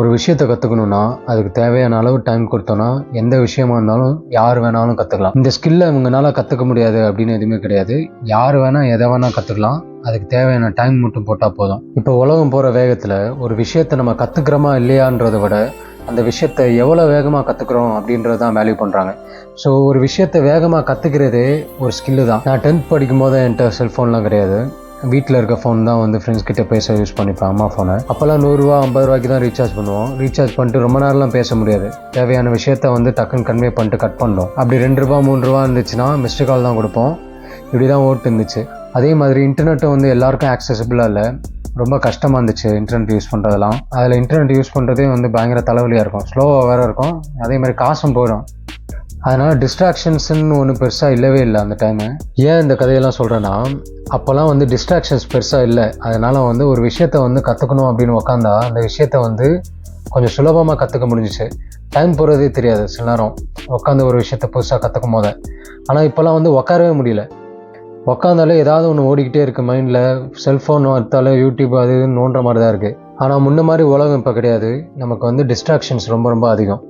ஒரு விஷயத்தை கற்றுக்கணுன்னா அதுக்கு தேவையான அளவு டைம் கொடுத்தோன்னா எந்த விஷயமா இருந்தாலும் யார் வேணாலும் கற்றுக்கலாம். இந்த ஸ்கில்லை இவங்கனால கற்றுக்க முடியாது அப்படின்னு எதுவுமே கிடையாது. யார் வேணால் எதை வேணால் கற்றுக்கலாம். அதுக்கு தேவையான டைம் மட்டும் போட்டால் போதும். இப்போ உலகம் போகிற வேகத்தில் ஒரு விஷயத்தை நம்ம கற்றுக்கிறோமா இல்லையான்றதை விட அந்த விஷயத்தை எவ்வளோ வேகமாக கற்றுக்குறோம் அப்படின்றது தான் வேல்யூ பண்ணுறாங்க. ஸோ ஒரு விஷயத்தை வேகமாக கற்றுக்கிறதே ஒரு ஸ்கில்லு தான். நான் 10th படிக்கும் போது என்கிட்ட செல்ஃபோன்லாம் கிடையாது. வீட்டில் இருக்க ஃபோன் தான் வந்து ஃப்ரெண்ட்ஸ் கிட்ட பேச யூஸ் பண்ணிப்பேன், அம்மா ஃபோனை. அப்போல்லாம் 100 ரூபா 50 ரூபாய்க்கு தான் ரீசார்ஜ் பண்ணுவோம். ரீசார்ஜ் பண்ணிட்டு ரொம்ப நேரம்லாம் பேச முடியாது. தேவையான விஷயத்த வந்து டக்குன்னு கன்வே பண்ணிட்டு கட் பண்ணோம். அப்படி 2 ரூபா 3 ரூபா இருந்துச்சுன்னா மிஸ்டு கால் தான் கொடுப்போம். இப்படி தான் ஓட்டு இருந்துச்சு. அதே மாதிரி இன்டர்நெட்டும் வந்து எல்லாருக்கும் ஆக்சசிபிளாக இல்லை, ரொம்ப கஷ்டமாக இருந்துச்சு இன்டர்நெட் யூஸ் பண்ணுறதெல்லாம். அதில் இன்டர்நெட் யூஸ் பண்ணுறதே வந்து பயங்கர தலைவலியாக இருக்கும், ஸ்லோவாக வேறு இருக்கும். அதே மாதிரி காசும் போயிடும். அதனால் டிஸ்ட்ராக்ஷன்ஸ்ன்னு ஒன்று பெருசாக இல்லவே இல்லை அந்த டைமு. ஏன் இந்த கதையெல்லாம் சொல்கிறேன்னா, அப்போல்லாம் வந்து டிஸ்ட்ராக்ஷன்ஸ் பெருசாக இல்லை. அதனால் வந்து ஒரு விஷயத்த வந்து கற்றுக்கணும் அப்படின்னு உக்காந்தா அந்த விஷயத்த வந்து கொஞ்சம் சுலபமாக கற்றுக்க முடிஞ்சிச்சு. டைம் போகிறதே தெரியாது சில நேரம் உட்காந்து ஒரு விஷயத்த புதுசாக கற்றுக்கும் போது. ஆனால் இப்போல்லாம் வந்து உட்காரவே முடியல. உட்காந்தாலே ஏதாவது ஒன்று ஓடிக்கிட்டே இருக்குது மைண்டில். செல்ஃபோன் எடுத்தாலே யூடியூப் அது இதுன்னு நோண்டுற மாதிரி தான் இருக்குது. ஆனால் முன்ன மாதிரி உலகம் இப்போ கிடையாது. நமக்கு வந்து டிஸ்ட்ராக்ஷன்ஸ் ரொம்ப ரொம்ப அதிகம்.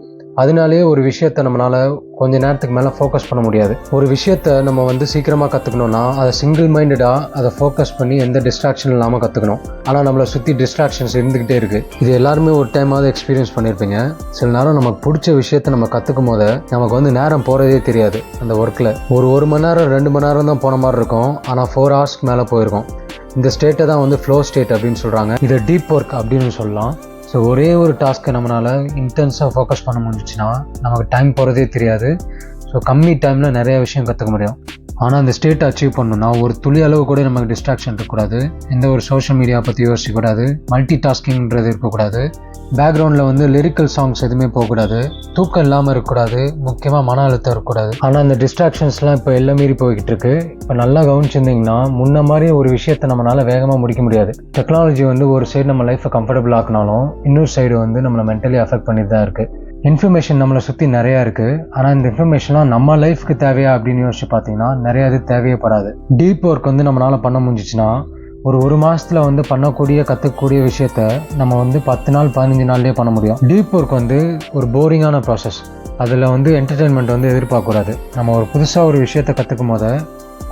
அதனாலேயே ஒரு விஷயத்தை நம்மளால் கொஞ்சம் நேரத்துக்கு மேலே ஃபோக்கஸ் பண்ண முடியாது. ஒரு விஷயத்தை நம்ம வந்து சீக்கிரமாக கற்றுக்கணுன்னா அதை சிங்கிள் மைண்டடாக அதை ஃபோக்கஸ் பண்ணி எந்த டிஸ்ட்ராக்ஷன் இல்லாமல் கற்றுக்கணும். ஆனால் நம்மளை சுற்றி டிஸ்ட்ராக்ஷன்ஸ் இருந்துக்கிட்டே இருக்குது. இது எல்லாருமே ஒரு டைமாவது எக்ஸ்பீரியன்ஸ் பண்ணியிருப்பீங்க. சில நேரம் நமக்கு பிடிச்ச விஷயத்தை நம்ம கற்றுக்கும் போது நமக்கு வந்து நேரம் போகிறதே தெரியாது. அந்த ஒர்க்கில் ஒரு மணி நேரம் 2 மணி நேரம் தான் போன மாதிரி இருக்கும். ஆனால் 4 ஹவர்ஸ்க்கு மேலே போயிருக்கும். இந்த ஸ்டேட்டை தான் வந்து ஃப்ளோ ஸ்டேட் அப்படின்னு சொல்கிறாங்க. இதை டீப் ஒர்க் அப்படின்னு சொல்லலாம். ஸோ ஒரே ஒரு டாஸ்க்கை நம்மளால் இன்டென்ஸாக ஃபோக்கஸ் பண்ண முடிஞ்சிச்சுன்னா நமக்கு டைம் போகிறதே தெரியாது. ஸோ கம்மி டைமில் நிறைய விஷயம் கற்றுக்க முடியும். ஆனால் அந்த ஸ்டேட்டை அச்சீவ் பண்ணணும்னா ஒரு துளி அளவு கூட நமக்கு டிஸ்ட்ராக்ஷன் இருக்கக்கூடாது. எந்த ஒரு சோஷியல் மீடியா பற்றி யோசிக்கக்கூடாது. மல்டி டாஸ்கிங்கிறது இருக்கக்கூடாது. பேக்ரவுண்டில் வந்து லிரிக்கல் சாங்ஸ் எதுவுமே போகக்கூடாது. தூக்கம் இல்லாமல் இருக்கக்கூடாது. முக்கியமாக மன அழுத்தம் இருக்கக்கூடாது. ஆனால் அந்த டிஸ்ட்ராக்ஷன்ஸ்லாம் இப்போ எல்லாம் மீறி போய்கிட்டு இருக்கு. இப்போ நல்லா கவனிச்சிருந்தீங்கன்னா முன்ன மாதிரி ஒரு விஷயத்தை நம்மளால் வேகமாக முடிக்க முடியாது. டெக்னாலஜி வந்து ஒரு சைடு நம்ம லைஃப்பை கம்ஃபர்டபுள் ஆக்கினாலும் இன்னொரு சைடு வந்து நம்மளை மென்டலி அஃபெக்ட் பண்ணிட்டு தான் இருக்குது. இன்ஃபர்மேஷன் நம்மளை சுற்றி நிறையா இருக்குது. ஆனால் இந்த இன்ஃபர்மேஷன்லாம் நம்ம லைஃப்க்கு தேவையா அப்படின்னு யோசிச்சு பார்த்தீங்கன்னா நிறையா இது தேவையப்படாது. டீப் ஒர்க் வந்து நம்மளால் பண்ண முடிஞ்சிச்சுன்னா ஒரு மாதத்தில் வந்து கற்றுக்கக்கூடிய விஷயத்த நம்ம வந்து 10 நாள் 15 நாள்லேயே பண்ண முடியும். டீப் ஒர்க் வந்து ஒரு போரிங்கான ப்ராசஸ். அதில் வந்து என்டர்டெயின்மெண்ட் வந்து எதிர்பார்க்கக்கூடாது. நம்ம ஒரு புதுசாக ஒரு விஷயத்தை கற்றுக்கும் போது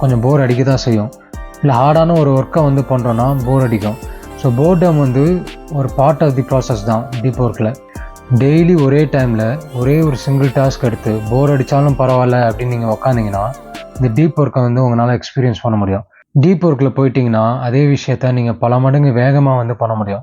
கொஞ்சம் போர் அடிக்க தான் செய்யும். இல்லை ஹார்டான ஒரு ஒர்க்கை வந்து பண்ணுறோன்னா போர் அடிக்கும். ஸோ போர்டம் வந்து ஒரு பார்ட் ஆஃப் தி ப்ராசஸ் தான் டீப் ஒர்க்கில். டெய்லி ஒரே டைமில் ஒரே ஒரு சிங்கிள் டாஸ்க் எடுத்து போர் அடித்தாலும் பரவாயில்ல அப்படின்னு நீங்கள் உக்காந்திங்கன்னா இந்த டீப் ஒர்க்கை வந்து உங்களால் எக்ஸ்பீரியன்ஸ் பண்ண முடியும். டீப் ஒர்க்கில் போயிட்டிங்கன்னா அதே விஷயத்த நீங்கள் பல மடங்கு வேகமாக வந்து பண்ண முடியும்.